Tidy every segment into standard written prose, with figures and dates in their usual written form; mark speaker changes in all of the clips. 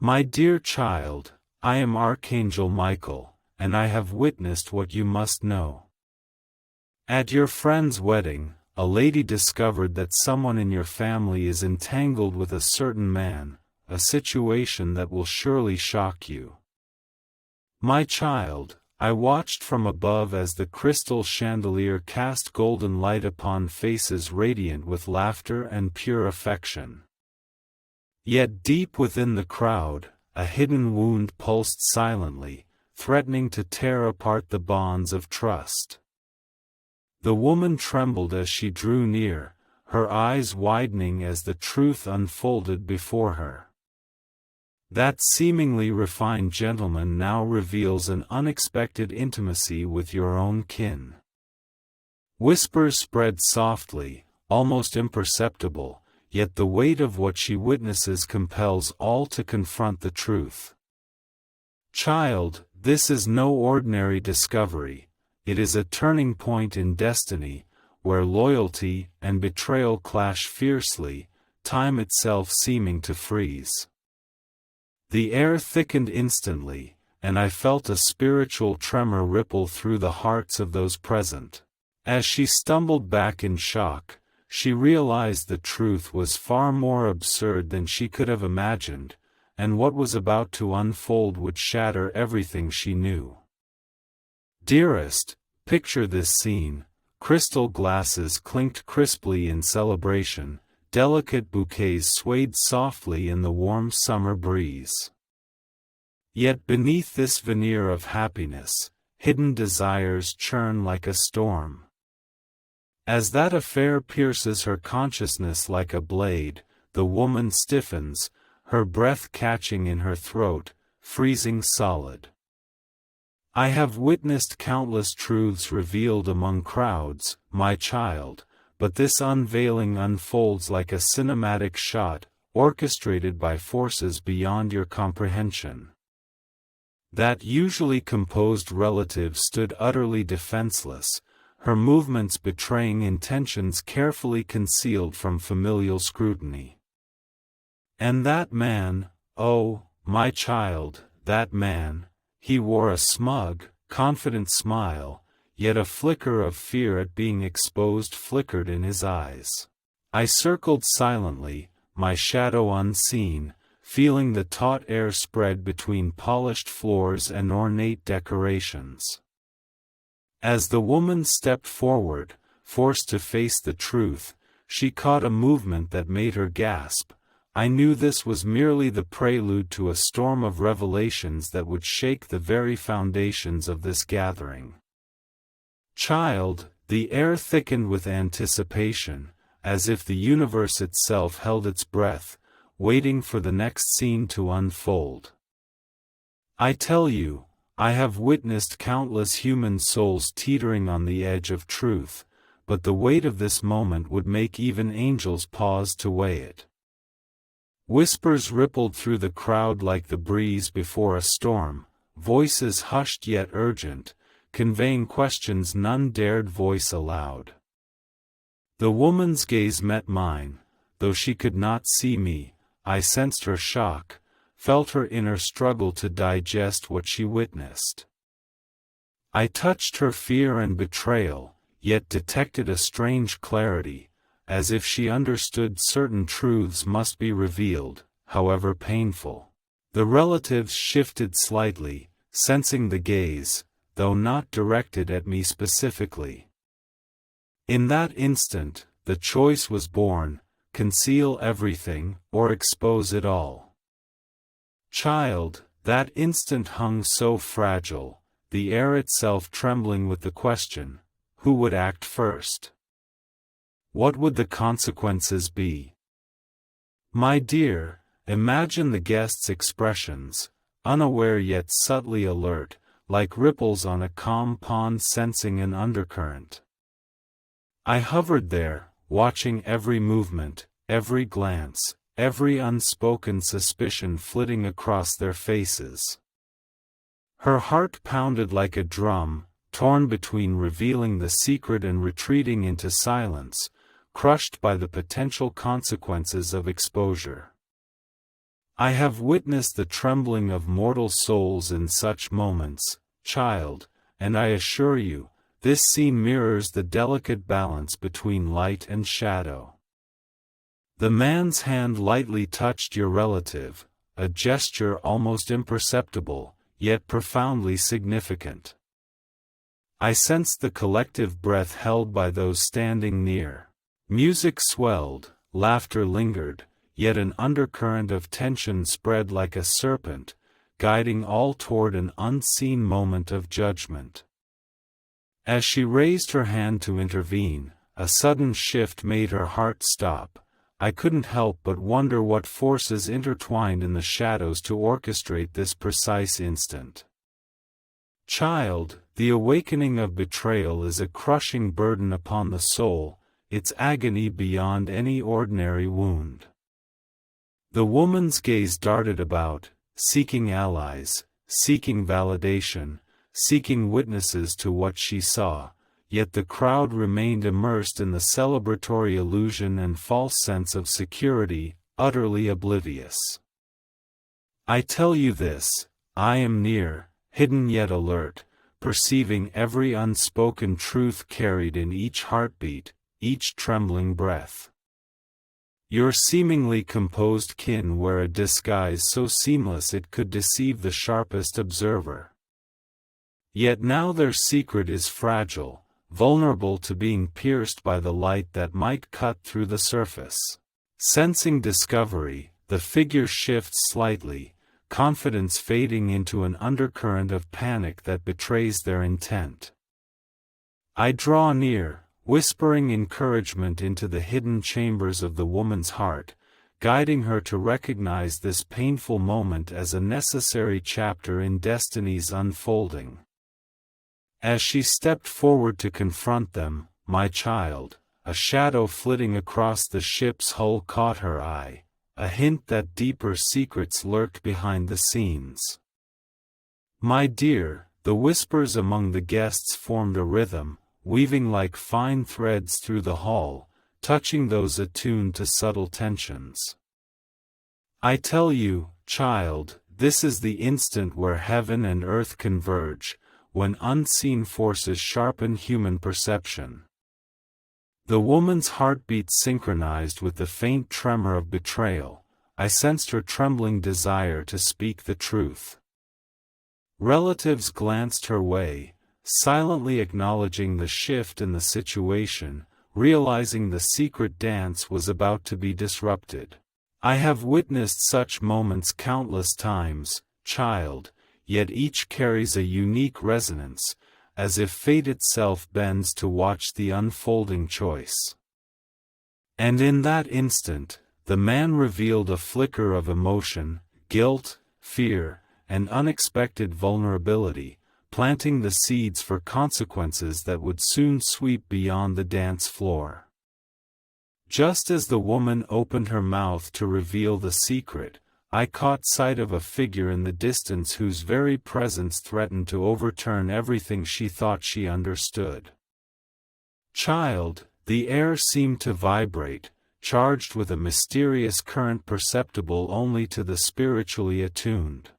Speaker 1: My dear child, I am Archangel Michael, and I have witnessed what you must know. At your friend's wedding, a lady discovered that someone in your family is entangled with a certain man, a situation that will surely shock you. My child, I watched from above as the crystal chandelier cast golden light upon faces radiant with laughter and pure affection. Yet deep within the crowd, a hidden wound pulsed silently, threatening to tear apart the bonds of trust. The woman trembled as she drew near, her eyes widening as the truth unfolded before her. That seemingly refined gentleman now reveals an unexpected intimacy with your own kin. Whispers spread softly, almost imperceptible, yet the weight of what she witnesses compels all to confront the truth. Child, this is no ordinary discovery, it is a turning point in destiny, where loyalty and betrayal clash fiercely, time itself seeming to freeze. The air thickened instantly, and I felt a spiritual tremor ripple through the hearts of those present. As she stumbled back in shock, she realized the truth was far more absurd than she could have imagined, and what was about to unfold would shatter everything she knew. Dearest, picture this scene. Crystal glasses clinked crisply in celebration, delicate bouquets swayed softly in the warm summer breeze. Yet beneath this veneer of happiness, hidden desires churn like a storm. As that affair pierces her consciousness like a blade, the woman stiffens, her breath catching in her throat, freezing solid. I have witnessed countless truths revealed among crowds, my child, but this unveiling unfolds like a cinematic shot, orchestrated by forces beyond your comprehension. That usually composed relative stood utterly defenseless, her movements betraying intentions carefully concealed from familial scrutiny. And that man, oh, my child, that man, he wore a smug, confident smile, yet a flicker of fear at being exposed flickered in his eyes. I circled silently, my shadow unseen, feeling the taut air spread between polished floors and ornate decorations. As the woman stepped forward, forced to face the truth, she caught a movement that made her gasp. I knew this was merely the prelude to a storm of revelations that would shake the very foundations of this gathering. Child, the air thickened with anticipation, as if the universe itself held its breath, waiting for the next scene to unfold. I tell you, I have witnessed countless human souls teetering on the edge of truth, but the weight of this moment would make even angels pause to weigh it. Whispers rippled through the crowd like the breeze before a storm, voices hushed yet urgent, conveying questions none dared voice aloud. The woman's gaze met mine, though she could not see me. I sensed her shock, felt her inner struggle to digest what she witnessed. I touched her fear and betrayal, yet detected a strange clarity, as if she understood certain truths must be revealed, however painful. The relatives shifted slightly, sensing the gaze, though not directed at me specifically. In that instant, the choice was born: conceal everything, or expose it all. Child, that instant hung so fragile, the air itself trembling with the question, who would act first? What would the consequences be? My dear, imagine the guests' expressions, unaware yet subtly alert, like ripples on a calm pond sensing an undercurrent. I hovered there, watching every movement, every glance, every unspoken suspicion flitting across their faces. Her heart pounded like a drum, torn between revealing the secret and retreating into silence, crushed by the potential consequences of exposure. I have witnessed the trembling of mortal souls in such moments, child, and I assure you, this scene mirrors the delicate balance between light and shadow. The man's hand lightly touched your relative, a gesture almost imperceptible, yet profoundly significant. I sensed the collective breath held by those standing near. Music swelled, laughter lingered, yet an undercurrent of tension spread like a serpent, guiding all toward an unseen moment of judgment. As she raised her hand to intervene, a sudden shift made her heart stop. I couldn't help but wonder what forces intertwined in the shadows to orchestrate this precise instant. Child, the awakening of betrayal is a crushing burden upon the soul, its agony beyond any ordinary wound. The woman's gaze darted about, seeking allies, seeking validation, seeking witnesses to what she saw, yet the crowd remained immersed in the celebratory illusion and false sense of security, utterly oblivious. I tell you this, I am near, hidden yet alert, perceiving every unspoken truth carried in each heartbeat, each trembling breath. Your seemingly composed kin wear a disguise so seamless it could deceive the sharpest observer. Yet now their secret is fragile, vulnerable to being pierced by the light that might cut through the surface. Sensing discovery, the figure shifts slightly, confidence fading into an undercurrent of panic that betrays their intent. I draw near, whispering encouragement into the hidden chambers of the woman's heart, guiding her to recognize this painful moment as a necessary chapter in destiny's unfolding. As she stepped forward to confront them, my child, a shadow flitting across the ship's hull caught her eye, a hint that deeper secrets lurked behind the scenes. My dear, the whispers among the guests formed a rhythm, weaving like fine threads through the hall, touching those attuned to subtle tensions. I tell you, child, this is the instant where heaven and earth converge, when unseen forces sharpen human perception. The woman's heartbeat synchronized with the faint tremor of betrayal. I sensed her trembling desire to speak the truth. Relatives glanced her way, silently acknowledging the shift in the situation, realizing the secret dance was about to be disrupted. I have witnessed such moments countless times, child, yet each carries a unique resonance, as if fate itself bends to watch the unfolding choice. And in that instant, the man revealed a flicker of emotion, guilt, fear, and unexpected vulnerability, planting the seeds for consequences that would soon sweep beyond the dance floor. Just as the woman opened her mouth to reveal the secret, I caught sight of a figure in the distance whose very presence threatened to overturn everything she thought she understood. Child, the air seemed to vibrate, charged with a mysterious current perceptible only to the spiritually attuned.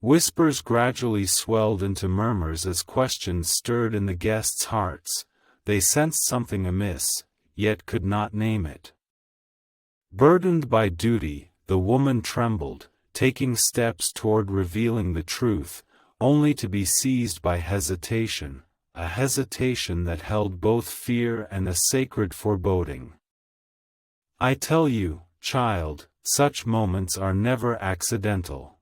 Speaker 1: Whispers gradually swelled into murmurs as questions stirred in the guests' hearts. They sensed something amiss, yet could not name it. Burdened by duty, the woman trembled, taking steps toward revealing the truth, only to be seized by hesitation, a hesitation that held both fear and a sacred foreboding. I tell you, child, such moments are never accidental.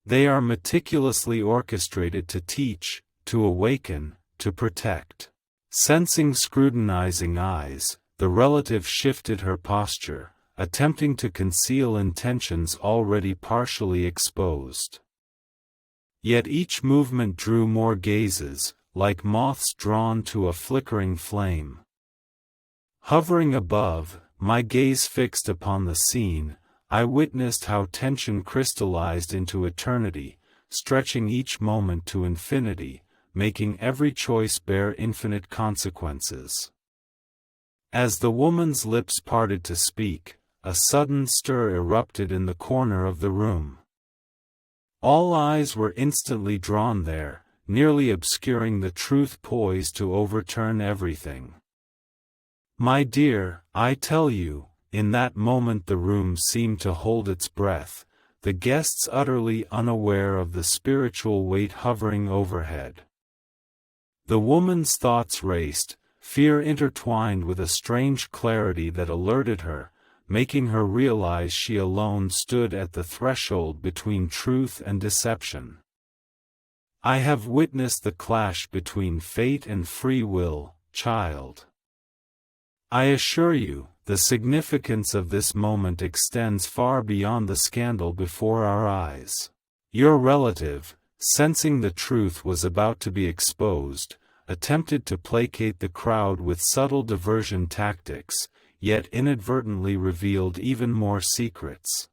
Speaker 1: They are meticulously orchestrated to teach, to awaken, to protect. Sensing scrutinizing eyes, the relative shifted her posture, attempting to conceal intentions already partially exposed. Yet each movement drew more gazes, like moths drawn to a flickering flame. Hovering above, my gaze fixed upon the scene, I witnessed how tension crystallized into eternity, stretching each moment to infinity, making every choice bear infinite consequences. As the woman's lips parted to speak, a sudden stir erupted in the corner of the room. All eyes were instantly drawn there, nearly obscuring the truth poised to overturn everything. My dear, I tell you, in that moment the room seemed to hold its breath, the guests utterly unaware of the spiritual weight hovering overhead. The woman's thoughts raced, fear intertwined with a strange clarity that alerted her, making her realize she alone stood at the threshold between truth and deception. I have witnessed the clash between fate and free will, child. I assure you, the significance of this moment extends far beyond the scandal before our eyes. Your relative, sensing the truth was about to be exposed, attempted to placate the crowd with subtle diversion tactics, yet inadvertently revealed even more secrets.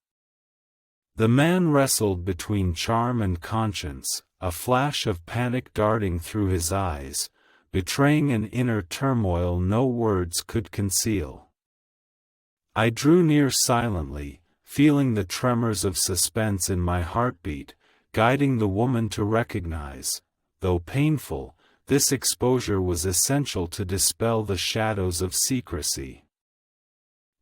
Speaker 1: The man wrestled between charm and conscience, a flash of panic darting through his eyes, betraying an inner turmoil no words could conceal. I drew near silently, feeling the tremors of suspense in my heartbeat, guiding the woman to recognize, though painful, this exposure was essential to dispel the shadows of secrecy.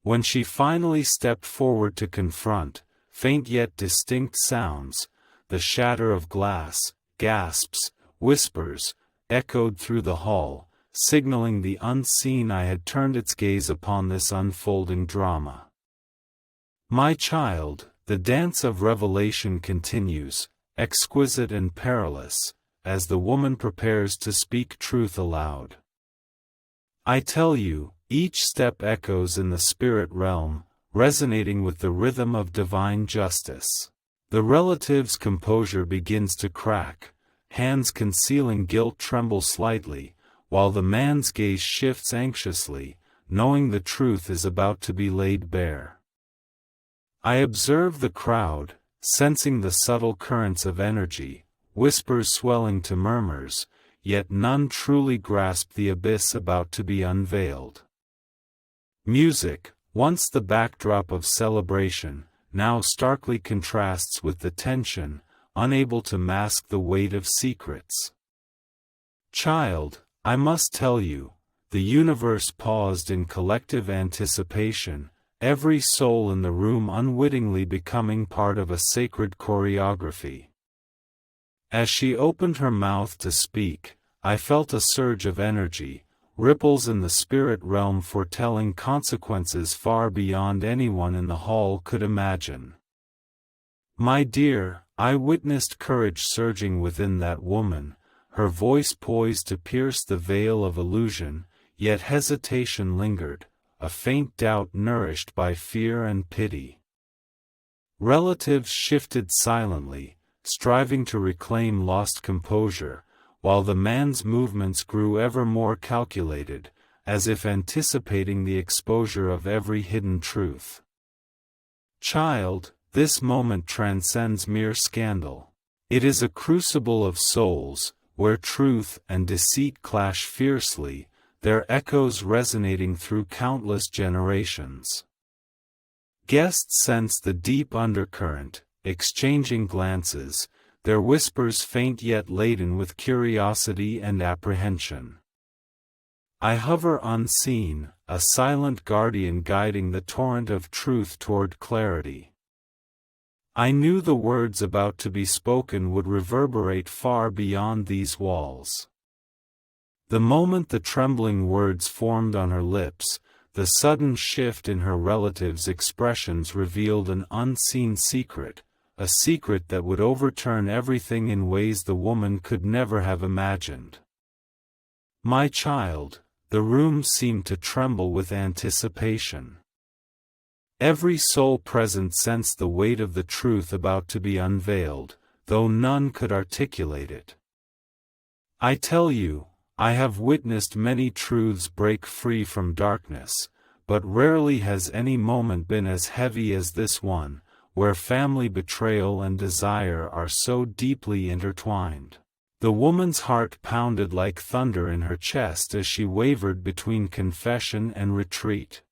Speaker 1: When she finally stepped forward to confront, faint yet distinct sounds, the shatter of glass, gasps, whispers, echoed through the hall, signaling the unseen I had turned its gaze upon this unfolding drama. My child, the dance of revelation continues, exquisite and perilous, as the woman prepares to speak truth aloud. I tell you, each step echoes in the spirit realm, resonating with the rhythm of divine justice. The relative's composure begins to crack, hands concealing guilt tremble slightly, while the man's gaze shifts anxiously, knowing the truth is about to be laid bare. I observe the crowd, sensing the subtle currents of energy, whispers swelling to murmurs, yet none truly grasp the abyss about to be unveiled. Music, once the backdrop of celebration, now starkly contrasts with the tension, unable to mask the weight of secrets. Child, I must tell you, the universe paused in collective anticipation, every soul in the room unwittingly becoming part of a sacred choreography. As she opened her mouth to speak, I felt a surge of energy, ripples in the spirit realm foretelling consequences far beyond anyone in the hall could imagine. My dear, I witnessed courage surging within that woman, her voice poised to pierce the veil of illusion, yet hesitation lingered, a faint doubt nourished by fear and pity. Relatives shifted silently, striving to reclaim lost composure, while the man's movements grew ever more calculated, as if anticipating the exposure of every hidden truth. Child, this moment transcends mere scandal. It is a crucible of souls, where truth and deceit clash fiercely, their echoes resonating through countless generations. Guests sense the deep undercurrent, exchanging glances, their whispers faint yet laden with curiosity and apprehension. I hover unseen, a silent guardian guiding the torrent of truth toward clarity. I knew the words about to be spoken would reverberate far beyond these walls. The moment the trembling words formed on her lips, the sudden shift in her relative's expressions revealed an unseen secret, a secret that would overturn everything in ways the woman could never have imagined. My child, the room seemed to tremble with anticipation. Every soul present sensed the weight of the truth about to be unveiled, though none could articulate it. I tell you, I have witnessed many truths break free from darkness, but rarely has any moment been as heavy as this one, where family betrayal and desire are so deeply intertwined. The woman's heart pounded like thunder in her chest as she wavered between confession and retreat.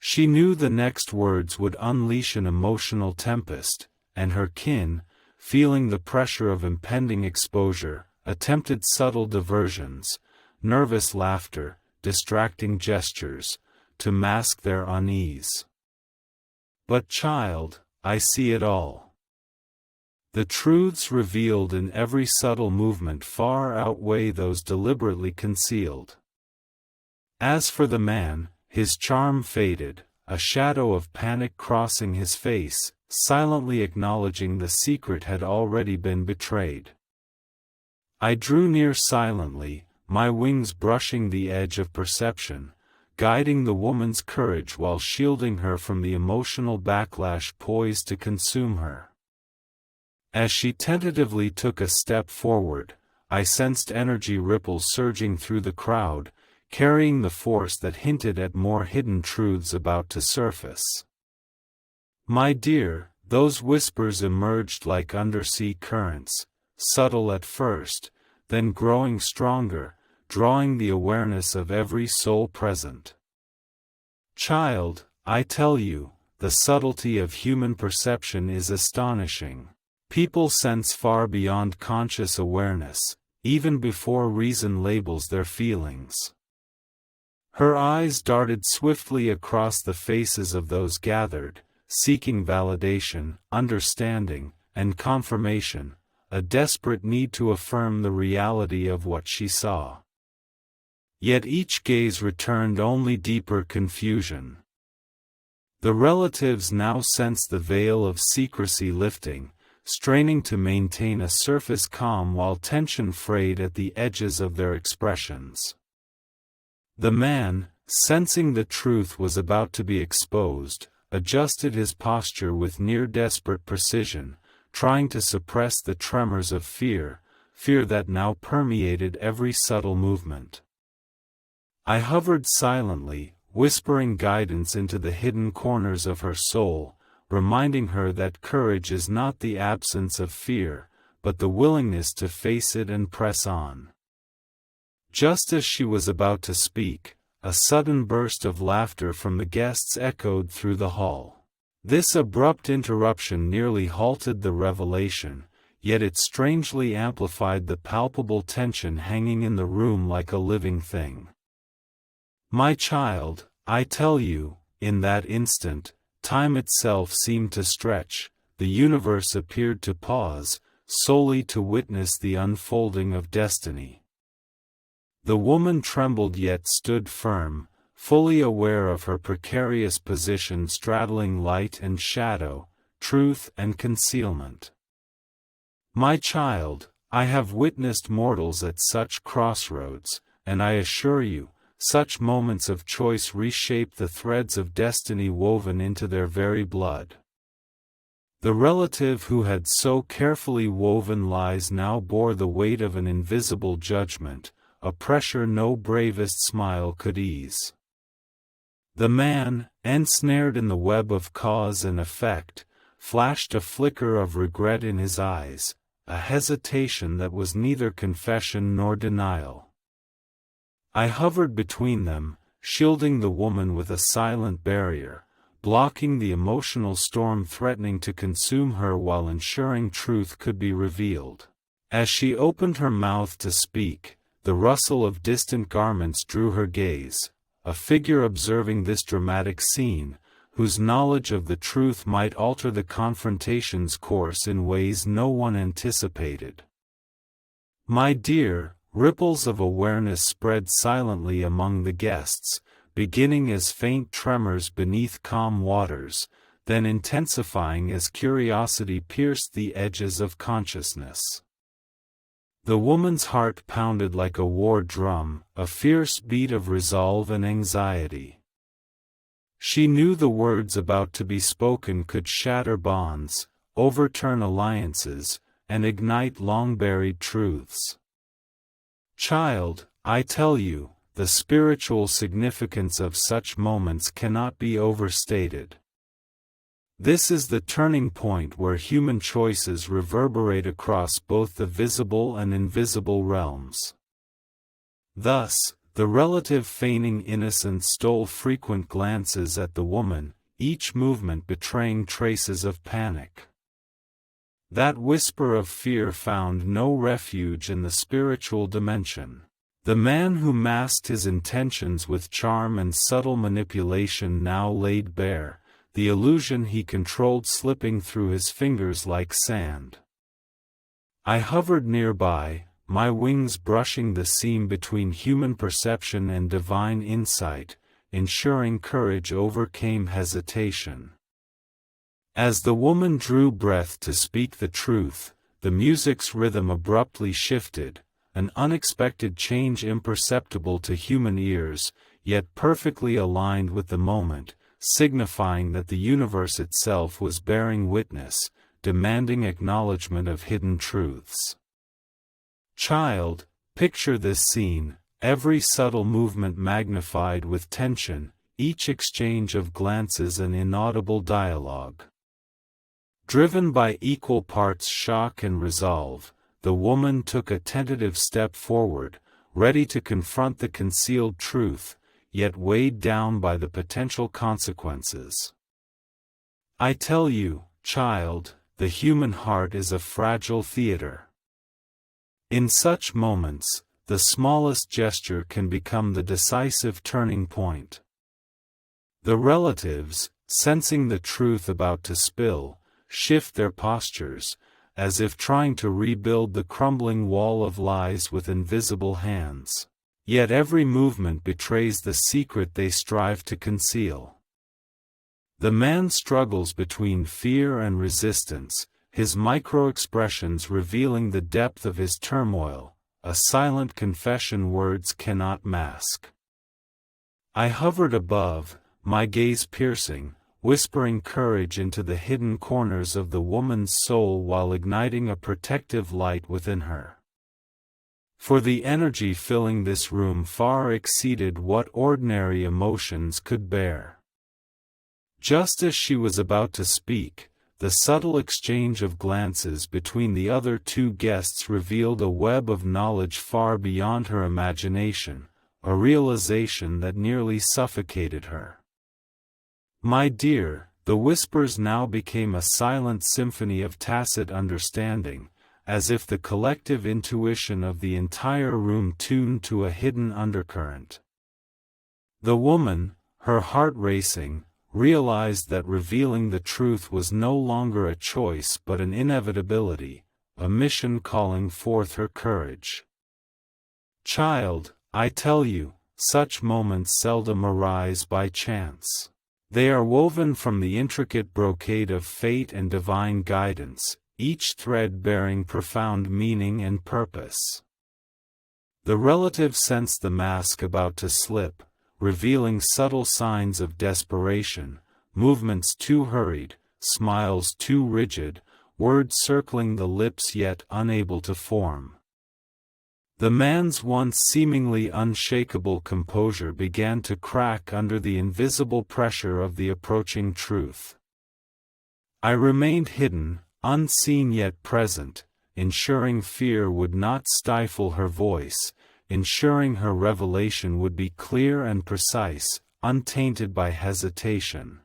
Speaker 1: She knew the next words would unleash an emotional tempest, and her kin, feeling the pressure of impending exposure, attempted subtle diversions, nervous laughter, distracting gestures, to mask their unease. But child, I see it all. The truths revealed in every subtle movement far outweigh those deliberately concealed. As for the man, his charm faded, a shadow of panic crossing his face, silently acknowledging the secret had already been betrayed. I drew near silently, my wings brushing the edge of perception, guiding the woman's courage while shielding her from the emotional backlash poised to consume her. As she tentatively took a step forward, I sensed energy ripples surging through the crowd, carrying the force that hinted at more hidden truths about to surface. My dear, those whispers emerged like undersea currents, subtle at first, then growing stronger, drawing the awareness of every soul present. Child, I tell you, the subtlety of human perception is astonishing. People sense far beyond conscious awareness, even before reason labels their feelings. Her eyes darted swiftly across the faces of those gathered, seeking validation, understanding, and confirmation, a desperate need to affirm the reality of what she saw. Yet each gaze returned only deeper confusion. The relatives now sensed the veil of secrecy lifting, straining to maintain a surface calm while tension frayed at the edges of their expressions. The man, sensing the truth was about to be exposed, adjusted his posture with near-desperate precision, trying to suppress the tremors of fear that now permeated every subtle movement. I hovered silently, whispering guidance into the hidden corners of her soul, reminding her that courage is not the absence of fear, but the willingness to face it and press on. Just as she was about to speak, a sudden burst of laughter from the guests echoed through the hall. This abrupt interruption nearly halted the revelation, yet it strangely amplified the palpable tension hanging in the room like a living thing. My child, I tell you, in that instant, time itself seemed to stretch, the universe appeared to pause, solely to witness the unfolding of destiny. The woman trembled yet stood firm, fully aware of her precarious position straddling light and shadow, truth and concealment. My child, I have witnessed mortals at such crossroads, and I assure you, such moments of choice reshape the threads of destiny woven into their very blood. The relative who had so carefully woven lies now bore the weight of an invisible judgment, a pressure no bravest smile could ease. The man, ensnared in the web of cause and effect, flashed a flicker of regret in his eyes, a hesitation that was neither confession nor denial. I hovered between them, shielding the woman with a silent barrier, blocking the emotional storm threatening to consume her while ensuring truth could be revealed. As she opened her mouth to speak, the rustle of distant garments drew her gaze, a figure observing this dramatic scene, whose knowledge of the truth might alter the confrontation's course in ways no one anticipated. My dear, ripples of awareness spread silently among the guests, beginning as faint tremors beneath calm waters, then intensifying as curiosity pierced the edges of consciousness. The woman's heart pounded like a war drum, a fierce beat of resolve and anxiety. She knew the words about to be spoken could shatter bonds, overturn alliances, and ignite long-buried truths. Child, I tell you, the spiritual significance of such moments cannot be overstated. This is the turning point where human choices reverberate across both the visible and invisible realms. Thus, the relative feigning innocence stole frequent glances at the woman, each movement betraying traces of panic. That whisper of fear found no refuge in the spiritual dimension. The man who masked his intentions with charm and subtle manipulation now laid bare, the illusion he controlled slipping through his fingers like sand. I hovered nearby, my wings brushing the seam between human perception and divine insight, ensuring courage overcame hesitation. As the woman drew breath to speak the truth, the music's rhythm abruptly shifted, an unexpected change imperceptible to human ears, yet perfectly aligned with the moment, signifying that the universe itself was bearing witness, demanding acknowledgement of hidden truths. Child, picture this scene, every subtle movement magnified with tension, each exchange of glances an inaudible dialogue. Driven by equal parts shock and resolve, the woman took a tentative step forward, ready to confront the concealed truth, yet weighed down by the potential consequences. I tell you, child, the human heart is a fragile theater. In such moments, the smallest gesture can become the decisive turning point. The relatives, sensing the truth about to spill, shift their postures, as if trying to rebuild the crumbling wall of lies with invisible hands. Yet every movement betrays the secret they strive to conceal. The man struggles between fear and resistance, his micro-expressions revealing the depth of his turmoil, a silent confession words cannot mask. I hovered above, my gaze piercing, whispering courage into the hidden corners of the woman's soul while igniting a protective light within her. For the energy filling this room far exceeded what ordinary emotions could bear. Just as she was about to speak, the subtle exchange of glances between the other two guests revealed a web of knowledge far beyond her imagination, a realization that nearly suffocated her. My dear, the whispers now became a silent symphony of tacit understanding, as if the collective intuition of the entire room tuned to a hidden undercurrent. The woman, her heart racing, realized that revealing the truth was no longer a choice but an inevitability, a mission calling forth her courage. Child, I tell you, such moments seldom arise by chance. They are woven from the intricate brocade of fate and divine guidance, each thread bearing profound meaning and purpose. The relative sensed the mask about to slip, revealing subtle signs of desperation, movements too hurried, smiles too rigid, words circling the lips yet unable to form. The man's once seemingly unshakable composure began to crack under the invisible pressure of the approaching truth. I remained hidden, unseen yet present, ensuring fear would not stifle her voice, ensuring her revelation would be clear and precise, untainted by hesitation.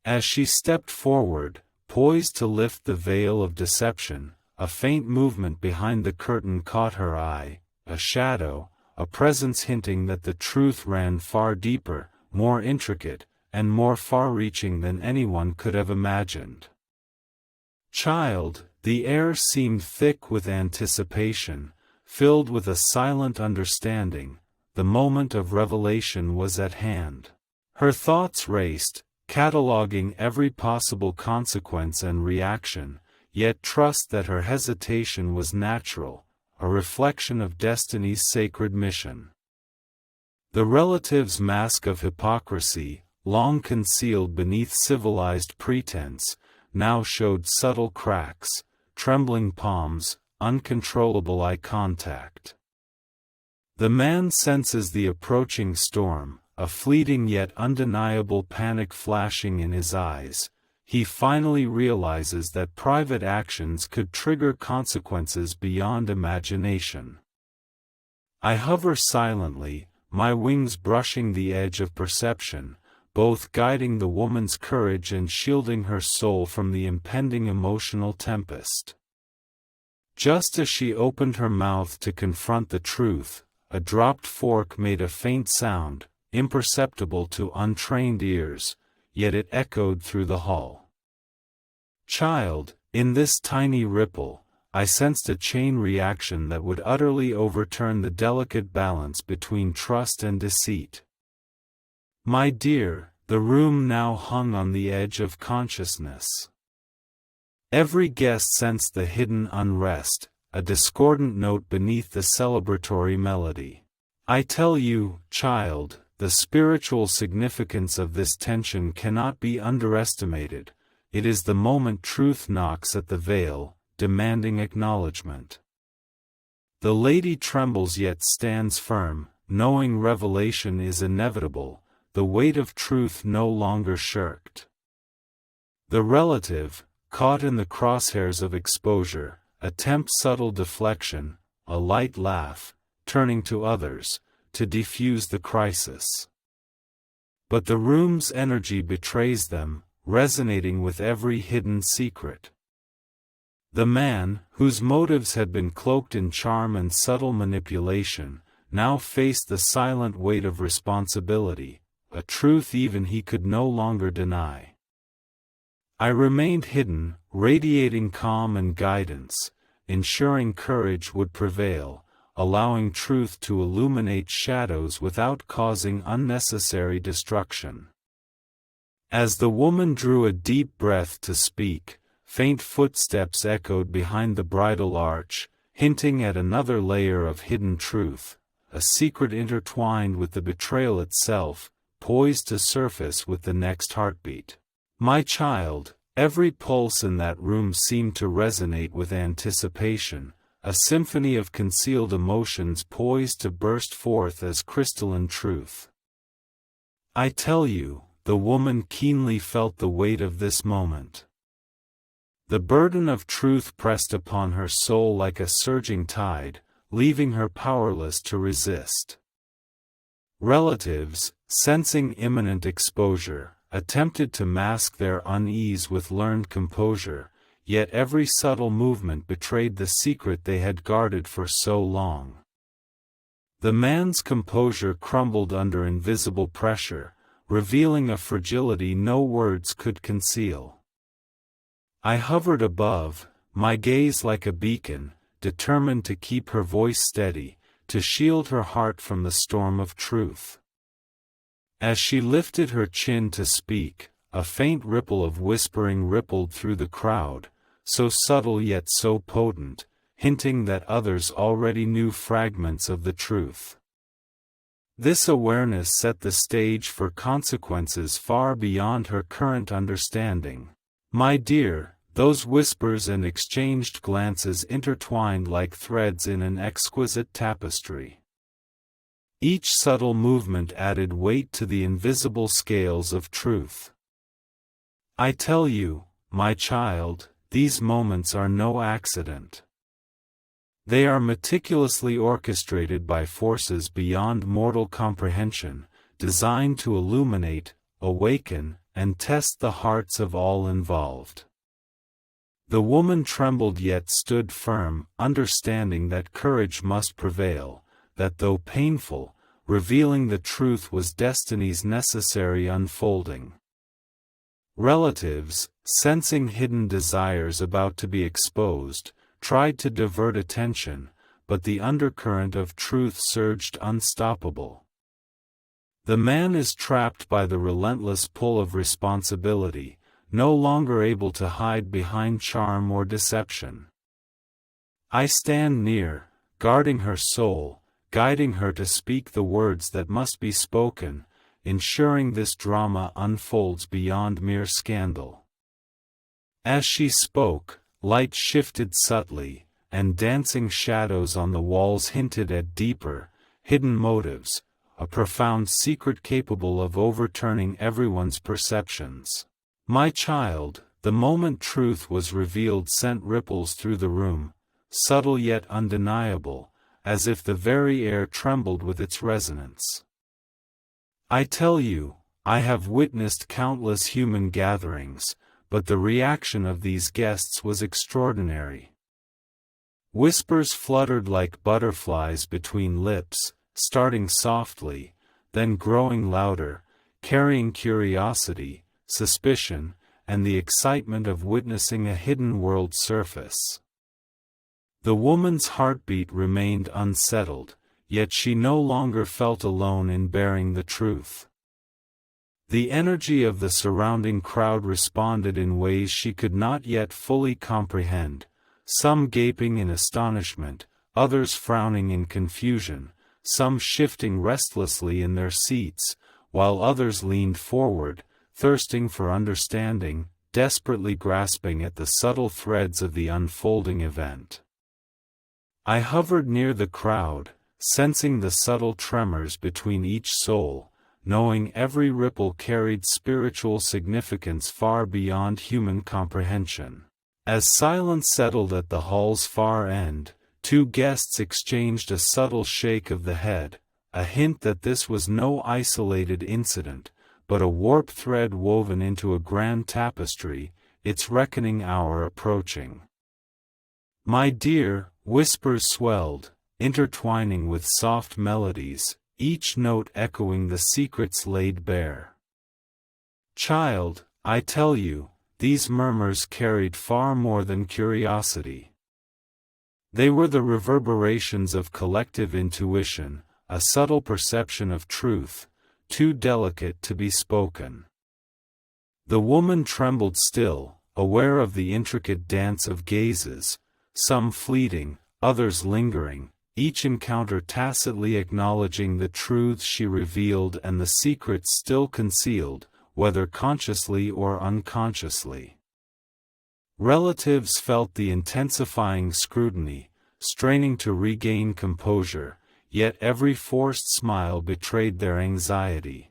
Speaker 1: As she stepped forward, poised to lift the veil of deception, a faint movement behind the curtain caught her eye, a shadow, a presence hinting that the truth ran far deeper, more intricate, and more far-reaching than anyone could have imagined. Child, the air seemed thick with anticipation, filled with a silent understanding, the moment of revelation was at hand. Her thoughts raced, cataloging every possible consequence and reaction, yet trust that her hesitation was natural, a reflection of destiny's sacred mission. The relative's mask of hypocrisy, long concealed beneath civilized pretense, now showed subtle cracks, trembling palms, uncontrollable eye contact. The man senses the approaching storm, a fleeting yet undeniable panic flashing in his eyes. He finally realizes that private actions could trigger consequences beyond imagination. I hover silently, my wings brushing the edge of perception, both guiding the woman's courage and shielding her soul from the impending emotional tempest. Just as she opened her mouth to confront the truth, a dropped fork made a faint sound, imperceptible to untrained ears, yet it echoed through the hall. Child, in this tiny ripple, I sensed a chain reaction that would utterly overturn the delicate balance between trust and deceit. My dear, the room now hung on the edge of consciousness. Every guest sensed the hidden unrest, a discordant note beneath the celebratory melody. I tell you, child, the spiritual significance of this tension cannot be underestimated. It is the moment truth knocks at the veil, demanding acknowledgement. The lady trembles yet stands firm, knowing revelation is inevitable, the weight of truth no longer shirked. The relative, caught in the crosshairs of exposure, attempts subtle deflection, a light laugh, turning to others, to defuse the crisis. But the room's energy betrays them, resonating with every hidden secret. The man, whose motives had been cloaked in charm and subtle manipulation, now faced the silent weight of responsibility, a truth even he could no longer deny. I remained hidden, radiating calm and guidance, ensuring courage would prevail, allowing truth to illuminate shadows without causing unnecessary destruction. As the woman drew a deep breath to speak, faint footsteps echoed behind the bridal arch, hinting at another layer of hidden truth, a secret intertwined with the betrayal itself, poised to surface with the next heartbeat. My child, every pulse in that room seemed to resonate with anticipation, a symphony of concealed emotions poised to burst forth as crystalline truth. I tell you, the woman keenly felt the weight of this moment. The burden of truth pressed upon her soul like a surging tide, leaving her powerless to resist. Relatives, sensing imminent exposure, attempted to mask their unease with learned composure, yet every subtle movement betrayed the secret they had guarded for so long. The man's composure crumbled under invisible pressure, revealing a fragility no words could conceal. I hovered above, my gaze like a beacon, determined to keep her voice steady, to shield her heart from the storm of truth. As she lifted her chin to speak, a faint ripple of whispering rippled through the crowd, so subtle yet so potent, hinting that others already knew fragments of the truth. This awareness set the stage for consequences far beyond her current understanding. My dear, those whispers and exchanged glances intertwined like threads in an exquisite tapestry. Each subtle movement added weight to the invisible scales of truth. I tell you, my child, these moments are no accident. They are meticulously orchestrated by forces beyond mortal comprehension, designed to illuminate, awaken, and test the hearts of all involved. The woman trembled yet stood firm, understanding that courage must prevail, that though painful, revealing the truth was destiny's necessary unfolding. Relatives, sensing hidden desires about to be exposed, tried to divert attention, but the undercurrent of truth surged unstoppable. The man is trapped by the relentless pull of responsibility, no longer able to hide behind charm or deception. I stand near, guarding her soul, guiding her to speak the words that must be spoken, ensuring this drama unfolds beyond mere scandal. As she spoke, light shifted subtly, and dancing shadows on the walls hinted at deeper, hidden motives, a profound secret capable of overturning everyone's perceptions. My child, the moment truth was revealed sent ripples through the room, subtle yet undeniable, as if the very air trembled with its resonance. I tell you, I have witnessed countless human gatherings, but the reaction of these guests was extraordinary. Whispers fluttered like butterflies between lips, starting softly, then growing louder, carrying curiosity, suspicion, and the excitement of witnessing a hidden world surface. The woman's heartbeat remained unsettled, yet she no longer felt alone in bearing the truth. The energy of the surrounding crowd responded in ways she could not yet fully comprehend, some gaping in astonishment, others frowning in confusion, some shifting restlessly in their seats, while others leaned forward, thirsting for understanding, desperately grasping at the subtle threads of the unfolding event. I hovered near the crowd, sensing the subtle tremors between each soul, knowing every ripple carried spiritual significance far beyond human comprehension. As silence settled at the hall's far end, two guests exchanged a subtle shake of the head, a hint that this was no isolated incident, but a warped thread woven into a grand tapestry, its reckoning hour approaching. My dear, whispers swelled, intertwining with soft melodies, each note echoing the secrets laid bare. Child, I tell you, these murmurs carried far more than curiosity. They were the reverberations of collective intuition, a subtle perception of truth, too delicate to be spoken. The woman trembled still, aware of the intricate dance of gazes, some fleeting, others lingering, each encounter tacitly acknowledging the truths she revealed and the secrets still concealed, whether consciously or unconsciously. Relatives felt the intensifying scrutiny, straining to regain composure, yet every forced smile betrayed their anxiety.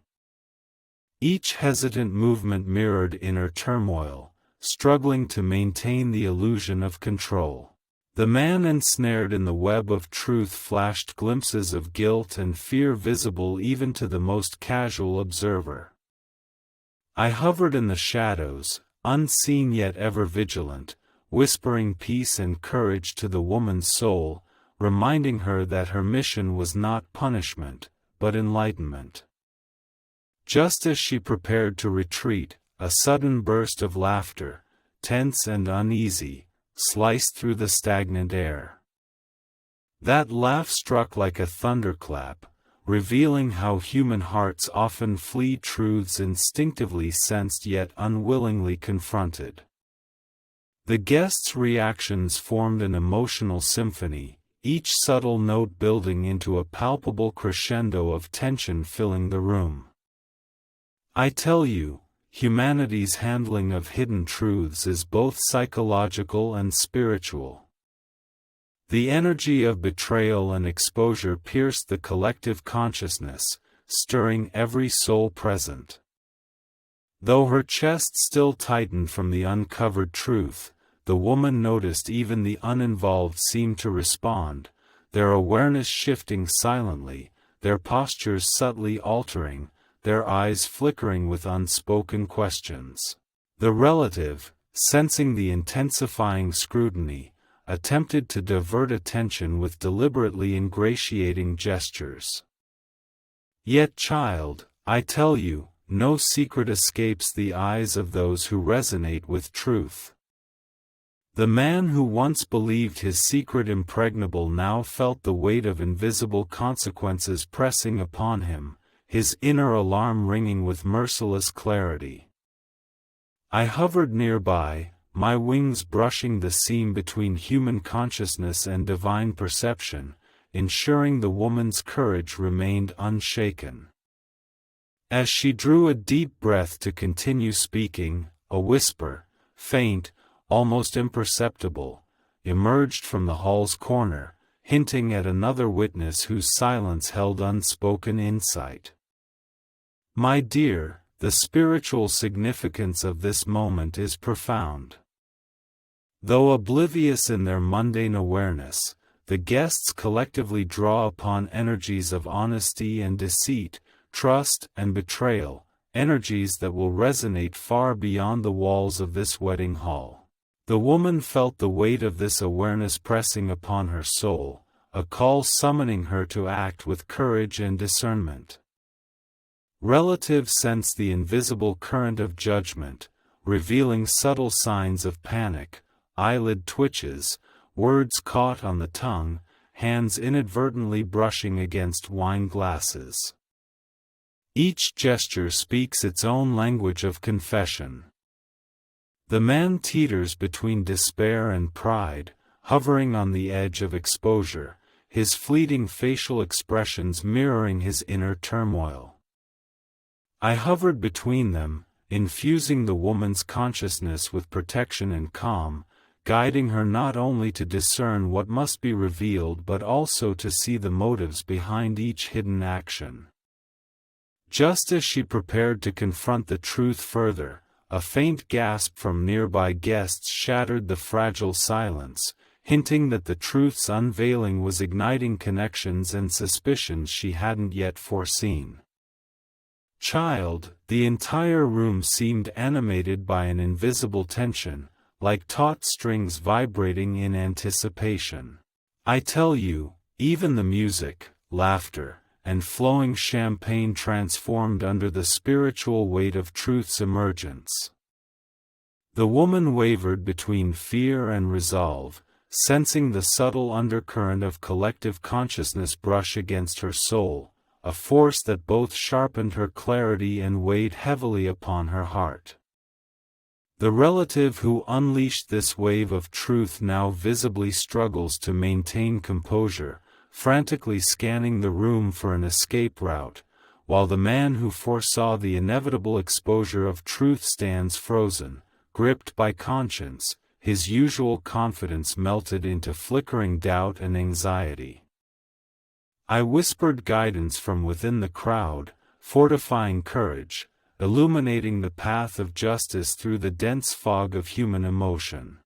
Speaker 1: Each hesitant movement mirrored inner turmoil, struggling to maintain the illusion of control. The man ensnared in the web of truth flashed glimpses of guilt and fear visible even to the most casual observer. I hovered in the shadows, unseen yet ever vigilant, whispering peace and courage to the woman's soul, reminding her that her mission was not punishment, but enlightenment. Just as she prepared to retreat, a sudden burst of laughter, tense and uneasy, sliced through the stagnant air. That laugh struck like a thunderclap, revealing how human hearts often flee truths instinctively sensed yet unwillingly confronted. The guests' reactions formed an emotional symphony, each subtle note building into a palpable crescendo of tension filling the room. I tell you, humanity's handling of hidden truths is both psychological and spiritual. The energy of betrayal and exposure pierced the collective consciousness, stirring every soul present. Though her chest still tightened from the uncovered truth, the woman noticed even the uninvolved seemed to respond, their awareness shifting silently, their postures subtly altering, their eyes flickering with unspoken questions. The relative, sensing the intensifying scrutiny, attempted to divert attention with deliberately ingratiating gestures. Yet, child, I tell you, no secret escapes the eyes of those who resonate with truth. The man who once believed his secret impregnable now felt the weight of invisible consequences pressing upon him, his inner alarm ringing with merciless clarity. I hovered nearby, my wings brushing the seam between human consciousness and divine perception, ensuring the woman's courage remained unshaken. As she drew a deep breath to continue speaking, a whisper, faint, almost imperceptible, emerged from the hall's corner, hinting at another witness whose silence held unspoken insight. My dear, the spiritual significance of this moment is profound. Though oblivious in their mundane awareness, the guests collectively draw upon energies of honesty and deceit, trust and betrayal, energies that will resonate far beyond the walls of this wedding hall. The woman felt the weight of this awareness pressing upon her soul, a call summoning her to act with courage and discernment. Relatives sensed the invisible current of judgment, revealing subtle signs of panic, eyelid twitches, words caught on the tongue, hands inadvertently brushing against wine glasses. Each gesture speaks its own language of confession. The man teeters between despair and pride, hovering on the edge of exposure, his fleeting facial expressions mirroring his inner turmoil. I hovered between them, infusing the woman's consciousness with protection and calm, guiding her not only to discern what must be revealed but also to see the motives behind each hidden action. Just as she prepared to confront the truth further, a faint gasp from nearby guests shattered the fragile silence, hinting that the truth's unveiling was igniting connections and suspicions she hadn't yet foreseen. "Child," the entire room seemed animated by an invisible tension, like taut strings vibrating in anticipation. "I tell you," even the music, laughter, and flowing champagne transformed under the spiritual weight of truth's emergence. The woman wavered between fear and resolve, sensing the subtle undercurrent of collective consciousness brush against her soul, a force that both sharpened her clarity and weighed heavily upon her heart. The relative who unleashed this wave of truth now visibly struggles to maintain composure, frantically scanning the room for an escape route, while the man who foresaw the inevitable exposure of truth stands frozen, gripped by conscience, his usual confidence melted into flickering doubt and anxiety. I whispered guidance from within the crowd, fortifying courage, illuminating the path of justice through the dense fog of human emotion.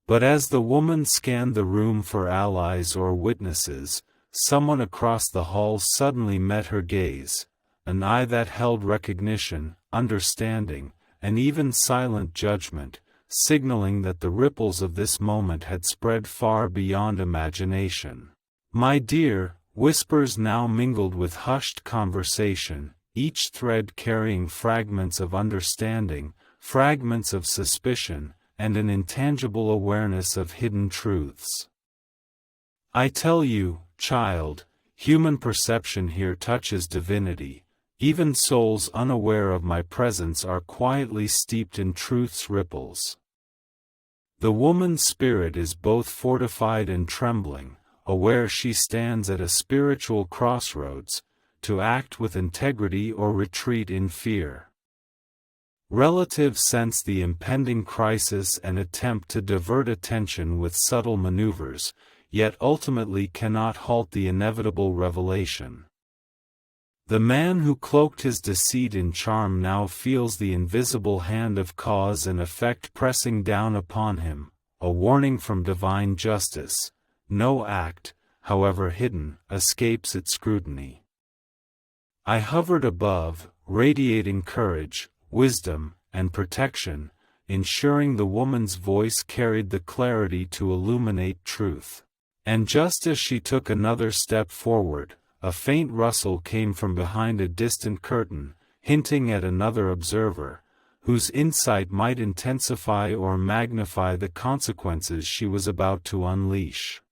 Speaker 1: But as the woman scanned the room for allies or witnesses, someone across the hall suddenly met her gaze, an eye that held recognition, understanding, and even silent judgment, signaling that the ripples of this moment had spread far beyond imagination. "My dear," whispers now mingled with hushed conversation, each thread carrying fragments of understanding, fragments of suspicion, and an intangible awareness of hidden truths. "I tell you, child, human perception here touches divinity. Even souls unaware of my presence are quietly steeped in truth's ripples." The woman's spirit is both fortified and trembling, aware she stands at a spiritual crossroads, to act with integrity or retreat in fear. Relatives sense the impending crisis and attempt to divert attention with subtle maneuvers, yet ultimately cannot halt the inevitable revelation. The man who cloaked his deceit in charm now feels the invisible hand of cause and effect pressing down upon him, a warning from divine justice. No act, however hidden, escapes its scrutiny. I hovered above, radiating courage, wisdom, and protection, ensuring the woman's voice carried the clarity to illuminate truth. And just as she took another step forward, a faint rustle came from behind a distant curtain, hinting at another observer, whose insight might intensify or magnify the consequences she was about to unleash.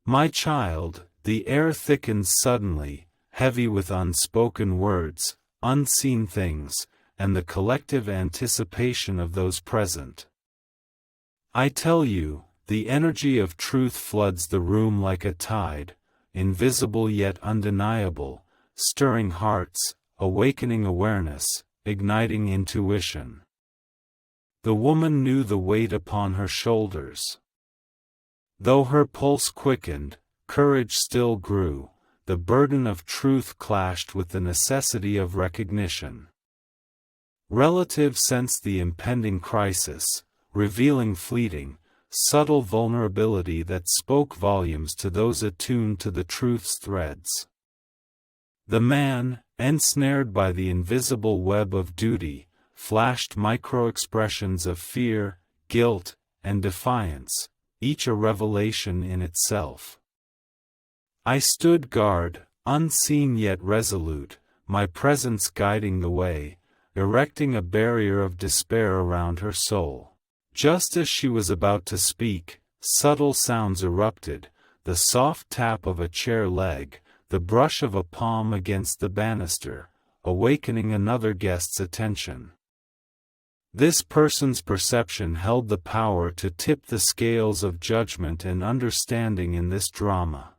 Speaker 1: "My child," the air thickens suddenly, heavy with unspoken words, unseen things, and the collective anticipation of those present. "I tell you," the energy of truth floods the room like a tide, invisible yet undeniable, stirring hearts, awakening awareness, igniting intuition. The woman knew the weight upon her shoulders. Though her pulse quickened, courage still grew, the burden of truth clashed with the necessity of recognition. Relatives sensed the impending crisis, revealing fleeting, subtle vulnerability that spoke volumes to those attuned to the truth's threads. The man, ensnared by the invisible web of duty, flashed micro-expressions of fear, guilt, and defiance, each a revelation in itself. I stood guard, unseen yet resolute, my presence guiding the way, erecting a barrier of despair around her soul. Just as she was about to speak, subtle sounds erupted, the soft tap of a chair leg, the brush of a palm against the banister, awakening another guest's attention. This person's perception held the power to tip the scales of judgment and understanding in this drama.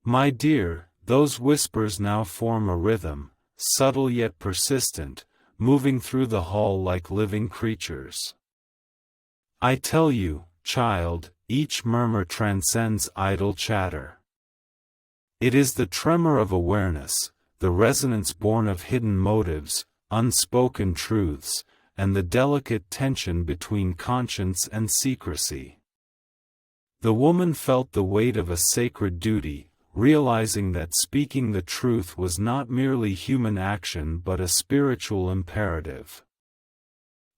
Speaker 1: My dear, those whispers now form a rhythm, subtle yet persistent, moving through the hall like living creatures. I tell you, child, each murmur transcends idle chatter. It is the tremor of awareness, the resonance born of hidden motives, unspoken truths, and the delicate tension between conscience and secrecy. The woman felt the weight of a sacred duty, realizing that speaking the truth was not merely human action but a spiritual imperative.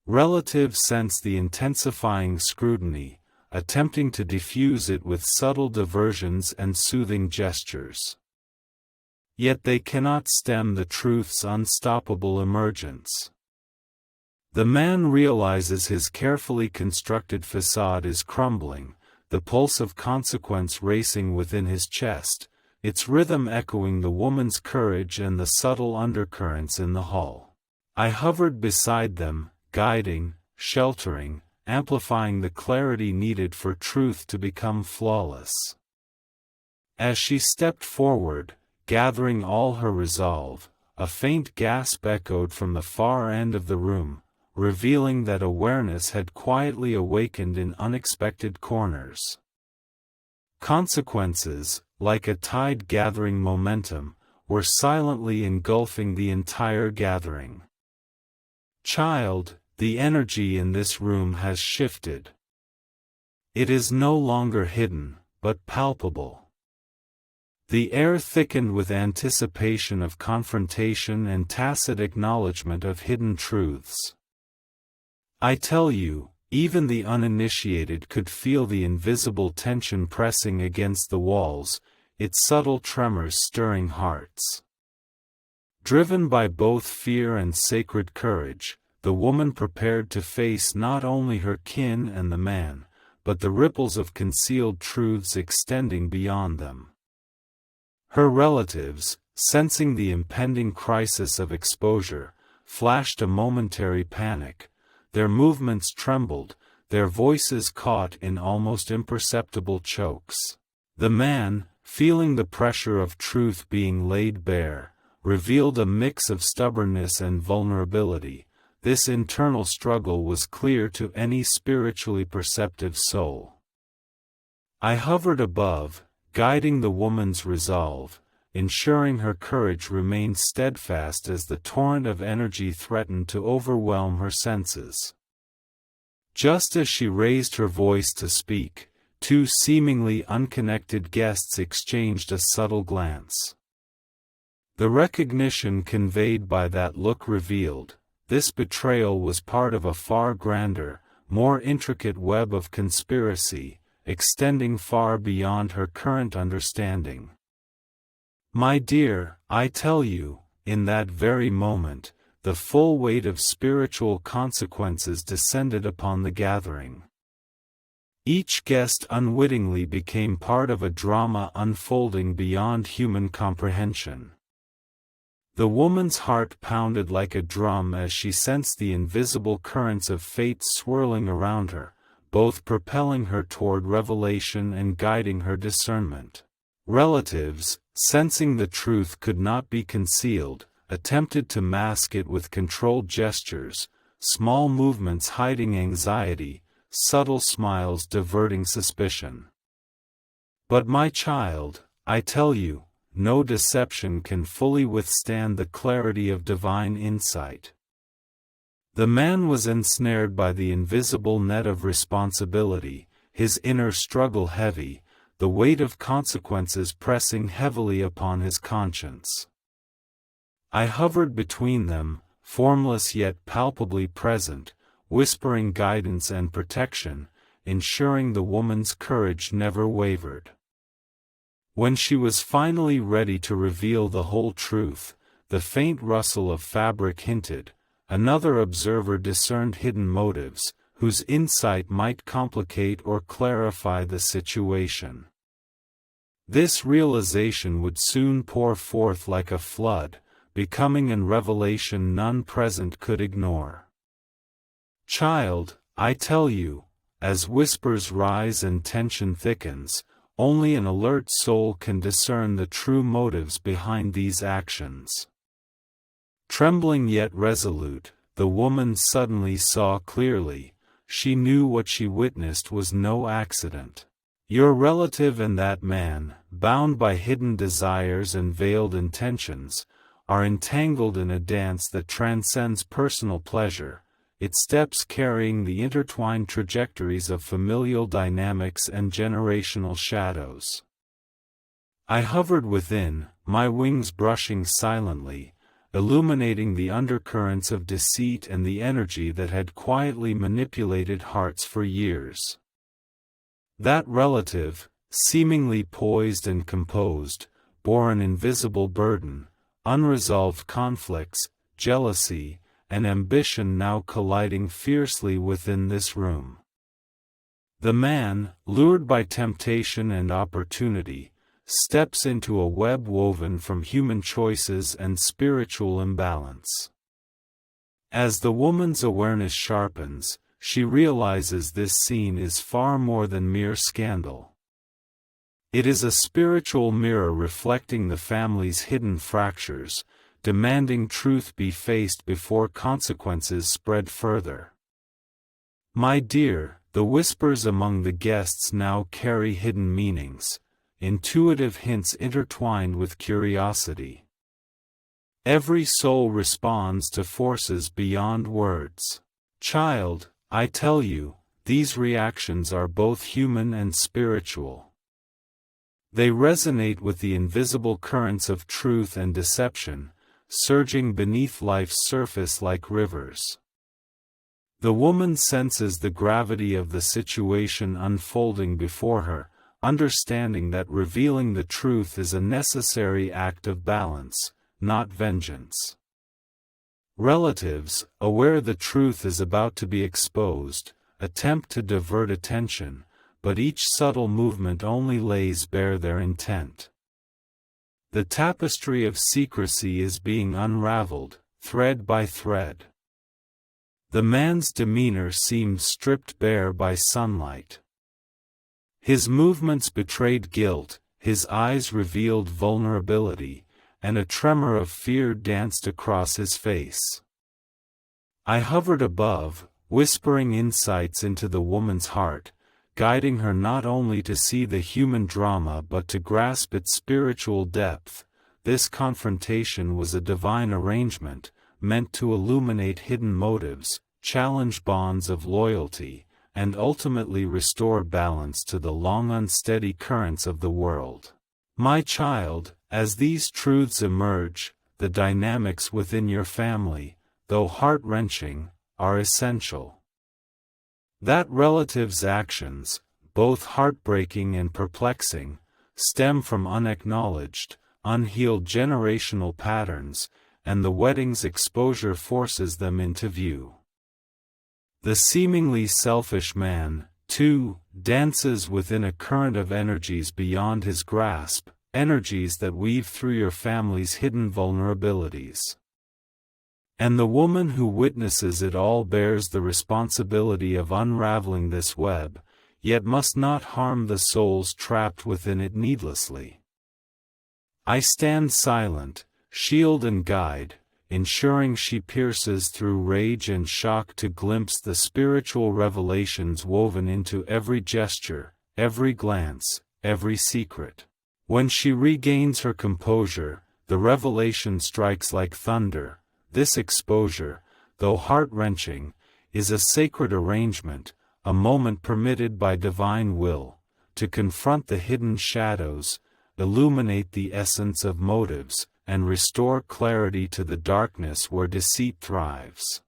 Speaker 1: Relatives sensed the intensifying scrutiny, attempting to diffuse it with subtle diversions and soothing gestures. Yet they cannot stem the truth's unstoppable emergence. The man realizes his carefully constructed facade is crumbling, the pulse of consequence racing within his chest, its rhythm echoing the woman's courage and the subtle undercurrents in the hall. I hovered beside them, guiding, sheltering, amplifying the clarity needed for truth to become flawless. As she stepped forward, gathering all her resolve, a faint gasp echoed from the far end of the room, revealing that awareness had quietly awakened in unexpected corners. Consequences, like a tide gathering momentum, were silently engulfing the entire gathering. Child, the energy in this room has shifted. It is no longer hidden, but palpable. The air thickened with anticipation of confrontation and tacit acknowledgement of hidden truths. I tell you, even the uninitiated could feel the invisible tension pressing against the walls, its subtle tremors stirring hearts. Driven by both fear and sacred courage, the woman prepared to face not only her kin and the man, but the ripples of concealed truths extending beyond them. Her relatives, sensing the impending crisis of exposure, flashed a momentary panic. Their movements trembled, their voices caught in almost imperceptible chokes. The man, feeling the pressure of truth being laid bare, revealed a mix of stubbornness and vulnerability. This internal struggle was clear to any spiritually perceptive soul. I hovered above, guiding the woman's resolve, ensuring her courage remained steadfast as the torrent of energy threatened to overwhelm her senses. Just as she raised her voice to speak, two seemingly unconnected guests exchanged a subtle glance. The recognition conveyed by that look revealed, this betrayal was part of a far grander, more intricate web of conspiracy, extending far beyond her current understanding. My dear, I tell you, in that very moment, the full weight of spiritual consequences descended upon the gathering. Each guest unwittingly became part of a drama unfolding beyond human comprehension. The woman's heart pounded like a drum as she sensed the invisible currents of fate swirling around her, both propelling her toward revelation and guiding her discernment. Relatives, sensing the truth could not be concealed, attempted to mask it with controlled gestures, small movements hiding anxiety, subtle smiles diverting suspicion. But my child, I tell you, no deception can fully withstand the clarity of divine insight. The man was ensnared by the invisible net of responsibility, his inner struggle heavy, the weight of consequences pressing heavily upon his conscience. I hovered between them, formless yet palpably present, whispering guidance and protection, ensuring the woman's courage never wavered. When she was finally ready to reveal the whole truth, the faint rustle of fabric hinted, another observer discerned hidden motives, whose insight might complicate or clarify the situation. This realization would soon pour forth like a flood, becoming a revelation none present could ignore. Child, I tell you, as whispers rise and tension thickens, only an alert soul can discern the true motives behind these actions. Trembling yet resolute, the woman suddenly saw clearly. She knew what she witnessed was no accident. Your relative and that man, bound by hidden desires and veiled intentions, are entangled in a dance that transcends personal pleasure, its steps carrying the intertwined trajectories of familial dynamics and generational shadows. I hovered within, my wings brushing silently, illuminating the undercurrents of deceit and the energy that had quietly manipulated hearts for years. That relative, seemingly poised and composed, bore an invisible burden, unresolved conflicts, jealousy, and ambition now colliding fiercely within this room. The man, lured by temptation and opportunity, steps into a web woven from human choices and spiritual imbalance. As the woman's awareness sharpens, she realizes this scene is far more than mere scandal. It is a spiritual mirror reflecting the family's hidden fractures, demanding truth be faced before consequences spread further. My dear, the whispers among the guests now carry hidden meanings, intuitive hints intertwined with curiosity. Every soul responds to forces beyond words. Child, I tell you, these reactions are both human and spiritual. They resonate with the invisible currents of truth and deception, surging beneath life's surface like rivers. The woman senses the gravity of the situation unfolding before her, understanding that revealing the truth is a necessary act of balance, not vengeance. Relatives, aware the truth is about to be exposed, attempt to divert attention, but each subtle movement only lays bare their intent. The tapestry of secrecy is being unraveled, thread by thread. The man's demeanor seemed stripped bare by sunlight. His movements betrayed guilt, his eyes revealed vulnerability, and a tremor of fear danced across his face. I hovered above, whispering insights into the woman's heart, guiding her not only to see the human drama but to grasp its spiritual depth. This confrontation was a divine arrangement, meant to illuminate hidden motives, challenge bonds of loyalty, and ultimately restore balance to the long unsteady currents of the world. My child, as these truths emerge, the dynamics within your family, though heart-wrenching, are essential. That relative's actions, both heartbreaking and perplexing, stem from unacknowledged, unhealed generational patterns, and the wedding's exposure forces them into view. The seemingly selfish man, too, dances within a current of energies beyond his grasp, energies that weave through your family's hidden vulnerabilities. And the woman who witnesses it all bears the responsibility of unraveling this web, yet must not harm the souls trapped within it needlessly. I stand silent, shield and guide, ensuring she pierces through rage and shock to glimpse the spiritual revelations woven into every gesture, every glance, every secret. When she regains her composure, the revelation strikes like thunder. This exposure, though heart-wrenching, is a sacred arrangement, a moment permitted by divine will, to confront the hidden shadows, illuminate the essence of motives, and restore clarity to the darkness where deceit thrives.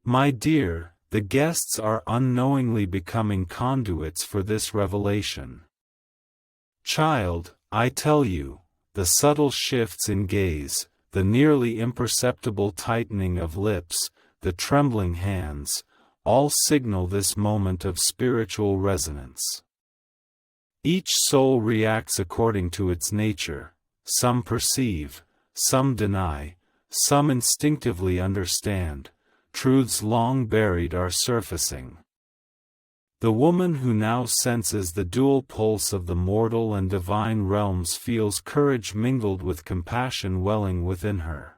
Speaker 1: My dear, the guests are unknowingly becoming conduits for this revelation. Child, I tell you, the subtle shifts in gaze, the nearly imperceptible tightening of lips, the trembling hands, all signal this moment of spiritual resonance. Each soul reacts according to its nature. Some perceive, some deny, some instinctively understand. Truths long buried are surfacing. The woman who now senses the dual pulse of the mortal and divine realms feels courage mingled with compassion welling within her.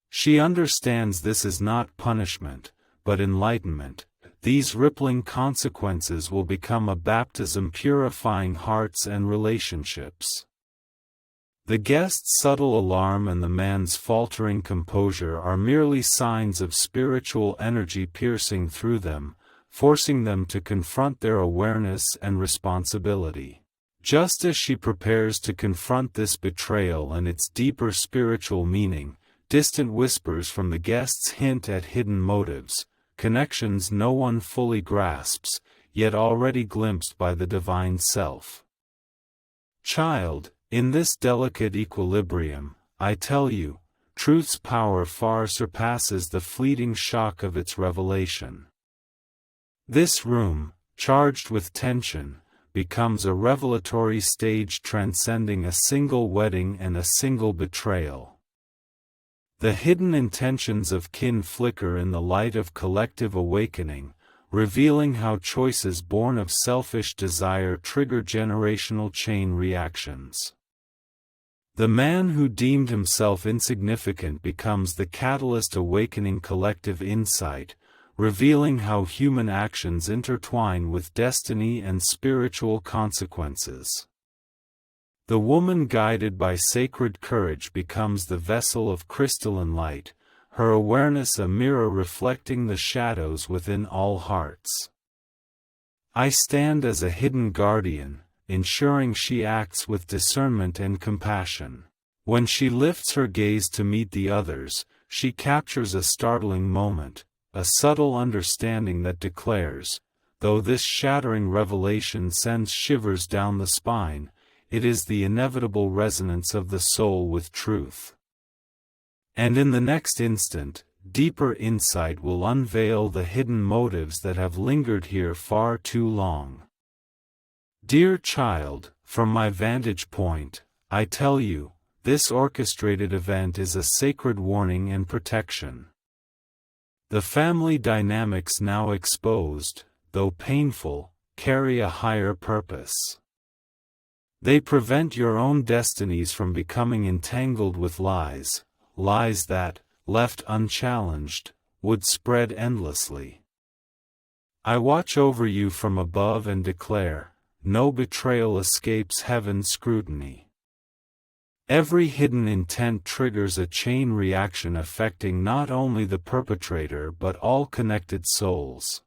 Speaker 1: She understands this is not punishment, but enlightenment. These rippling consequences will become a baptism purifying hearts and relationships. The guest's subtle alarm and the man's faltering composure are merely signs of spiritual energy piercing through them, forcing them to confront their awareness and responsibility. Just as she prepares to confront this betrayal and its deeper spiritual meaning, distant whispers from the guests hint at hidden motives, connections no one fully grasps, yet already glimpsed by the divine self. Child, in this delicate equilibrium, I tell you, truth's power far surpasses the fleeting shock of its revelation. This room, charged with tension, becomes a revelatory stage transcending a single wedding and a single betrayal. The hidden intentions of kin flicker in the light of collective awakening, revealing how choices born of selfish desire trigger generational chain reactions. The man who deemed himself insignificant becomes the catalyst awakening collective insight, revealing how human actions intertwine with destiny and spiritual consequences. The woman guided by sacred courage becomes the vessel of crystalline light, her awareness a mirror reflecting the shadows within all hearts. I stand as a hidden guardian, ensuring she acts with discernment and compassion. When she lifts her gaze to meet the others, she captures a startling moment, a subtle understanding that declares, though this shattering revelation sends shivers down the spine, it is the inevitable resonance of the soul with truth. And in the next instant, deeper insight will unveil the hidden motives that have lingered here far too long. Dear child, from my vantage point, I tell you, this orchestrated event is a sacred warning and protection. The family dynamics now exposed, though painful, carry a higher purpose. They prevent your own destinies from becoming entangled with lies, lies that, left unchallenged, would spread endlessly. I watch over you from above and declare, no betrayal escapes heaven's scrutiny. Every hidden intent triggers a chain reaction affecting not only the perpetrator but all connected souls.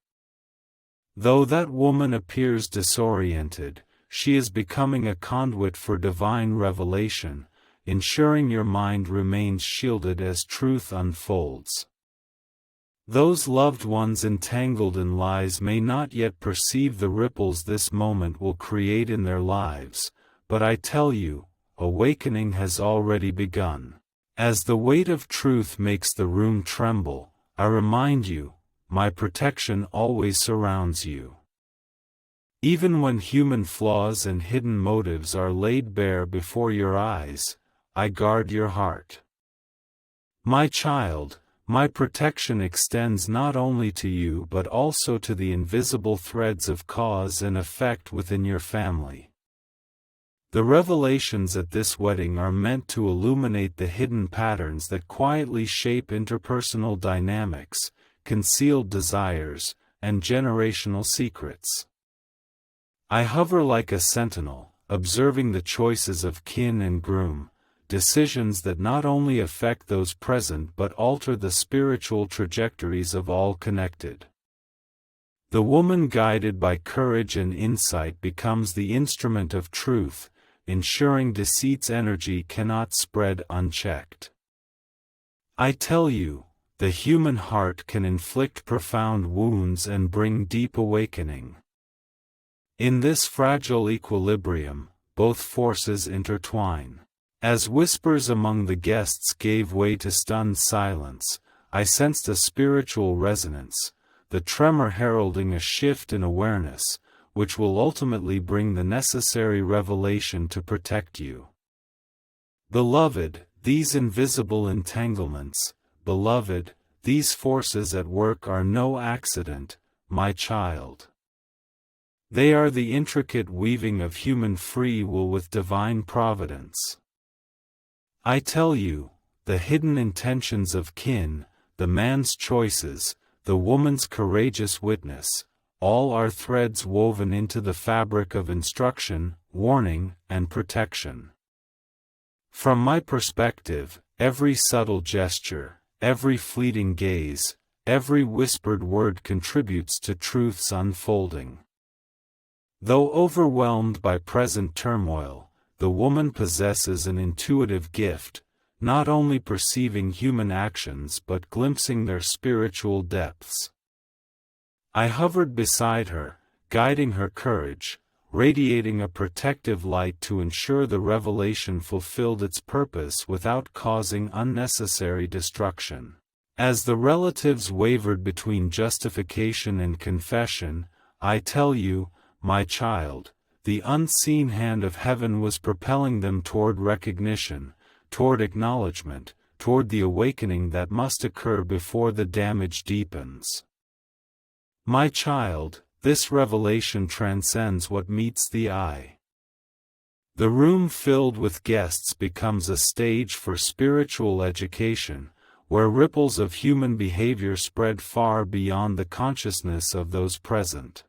Speaker 1: Though that woman appears disoriented, she is becoming a conduit for divine revelation, ensuring your mind remains shielded as truth unfolds. Those loved ones entangled in lies may not yet perceive the ripples this moment will create in their lives, but I tell you, awakening has already begun. As the weight of truth makes the room tremble, I remind you, my protection always surrounds you. Even when human flaws and hidden motives are laid bare before your eyes, I guard your heart. My child, my protection extends not only to you but also to the invisible threads of cause and effect within your family. The revelations at this wedding are meant to illuminate the hidden patterns that quietly shape interpersonal dynamics, concealed desires, and generational secrets. I hover like a sentinel, observing the choices of kin and groom, decisions that not only affect those present but alter the spiritual trajectories of all connected. The woman guided by courage and insight becomes the instrument of truth, ensuring deceit's energy cannot spread unchecked. I tell you, the human heart can inflict profound wounds and bring deep awakening. In this fragile equilibrium, both forces intertwine. As whispers among the guests gave way to stunned silence, I sensed a spiritual resonance, the tremor heralding a shift in awareness, which will ultimately bring the necessary revelation to protect you. Beloved, these invisible entanglements, beloved, these forces at work are no accident, my child. They are the intricate weaving of human free will with divine providence. I tell you, the hidden intentions of kin, the man's choices, the woman's courageous witness, all are threads woven into the fabric of instruction, warning, and protection. From my perspective, every subtle gesture, every fleeting gaze, every whispered word contributes to truth's unfolding. Though overwhelmed by present turmoil, the woman possesses an intuitive gift, not only perceiving human actions but glimpsing their spiritual depths. I hovered beside her, guiding her courage, radiating a protective light to ensure the revelation fulfilled its purpose without causing unnecessary destruction. As the relatives wavered between justification and confession, I tell you, my child, the unseen hand of heaven was propelling them toward recognition, toward acknowledgement, toward the awakening that must occur before the damage deepens. My child, this revelation transcends what meets the eye. The room filled with guests becomes a stage for spiritual education, where ripples of human behavior spread far beyond the consciousness of those present.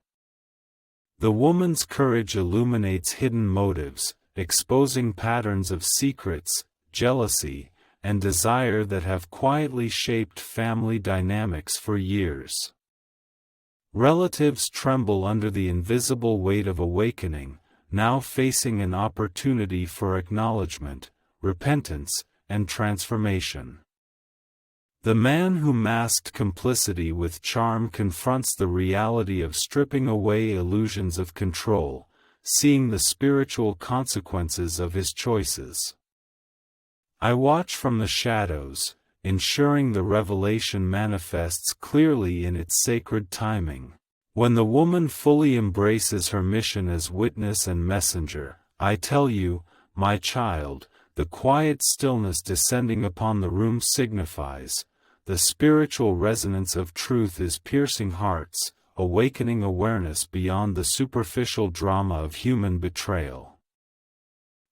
Speaker 1: The woman's courage illuminates hidden motives, exposing patterns of secrets, jealousy, and desire that have quietly shaped family dynamics for years. Relatives tremble under the invisible weight of awakening, now facing an opportunity for acknowledgement, repentance, and transformation. The man who masked complicity with charm confronts the reality of stripping away illusions of control, seeing the spiritual consequences of his choices. I watch from the shadows, ensuring the revelation manifests clearly in its sacred timing. When the woman fully embraces her mission as witness and messenger, I tell you, my child, the quiet stillness descending upon the room signifies, the spiritual resonance of truth is piercing hearts, awakening awareness beyond the superficial drama of human betrayal.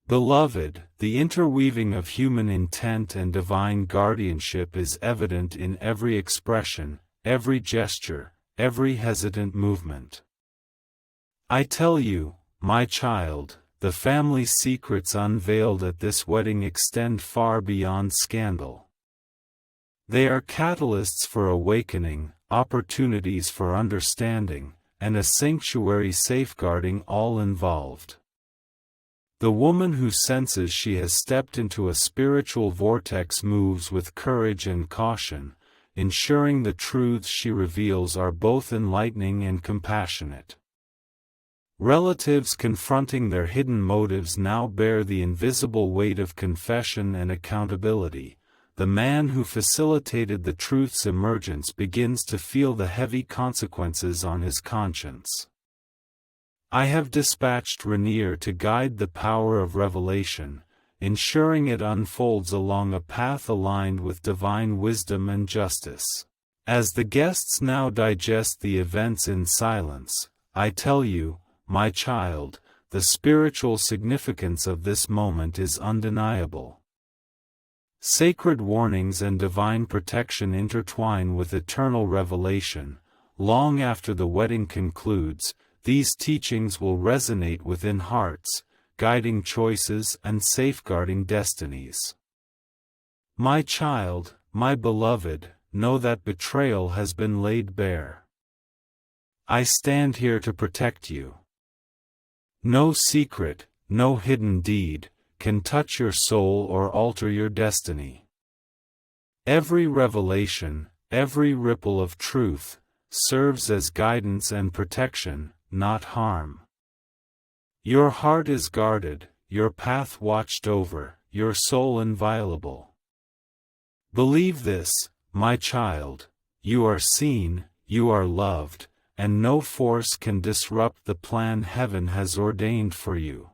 Speaker 1: Beloved, the interweaving of human intent and divine guardianship is evident in every expression, every gesture, every hesitant movement. I tell you, my child, the family secrets unveiled at this wedding extend far beyond scandal. They are catalysts for awakening, opportunities for understanding, and a sanctuary safeguarding all involved. The woman who senses she has stepped into a spiritual vortex moves with courage and caution, ensuring the truths she reveals are both enlightening and compassionate. Relatives confronting their hidden motives now bear the invisible weight of confession and accountability. The man who facilitated the truth's emergence begins to feel the heavy consequences on his conscience. I have dispatched Rainier to guide the power of revelation, ensuring it unfolds along a path aligned with divine wisdom and justice. As the guests now digest the events in silence, I tell you, my child, the spiritual significance of this moment is undeniable. Sacred warnings and divine protection intertwine with eternal revelation. Long after the wedding concludes, these teachings will resonate within hearts, guiding choices and safeguarding destinies. My child, my beloved, know that betrayal has been laid bare. I stand here to protect you. No secret, no hidden deed, can touch your soul or alter your destiny. Every revelation, every ripple of truth, serves as guidance and protection, not harm. Your heart is guarded, your path watched over, your soul inviolable. Believe this, my child, you are seen, you are loved, and no force can disrupt the plan heaven has ordained for you.